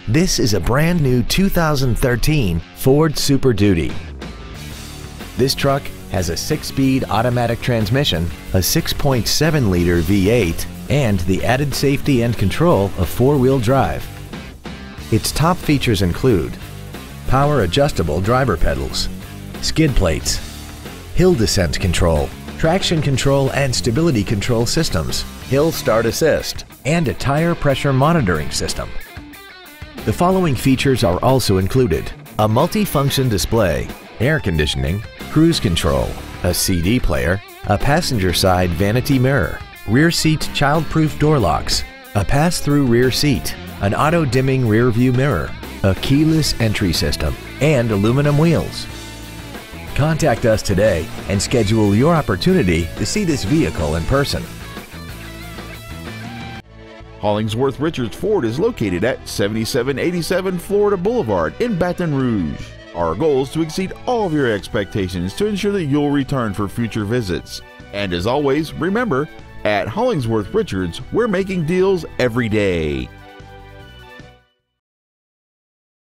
This is a brand new 2013 Ford Super Duty. This truck has a 6-speed automatic transmission, a 6.7-liter V8, and the added safety and control of 4-wheel drive. Its top features include power adjustable driver pedals, skid plates, hill descent control, traction control and stability control systems, hill start assist, and a tire pressure monitoring system. The following features are also included: a multi-function display, air conditioning, cruise control, a CD player, a passenger side vanity mirror, rear seat child-proof door locks, a pass-through rear seat, an auto-dimming rear view mirror, a keyless entry system, and aluminum wheels. Contact us today and schedule your opportunity to see this vehicle in person. Hollingsworth Richards Ford is located at 7787 Florida Boulevard in Baton Rouge. Our goal is to exceed all of your expectations to ensure that you'll return for future visits. And as always, remember, at Hollingsworth Richards, we're making deals every day.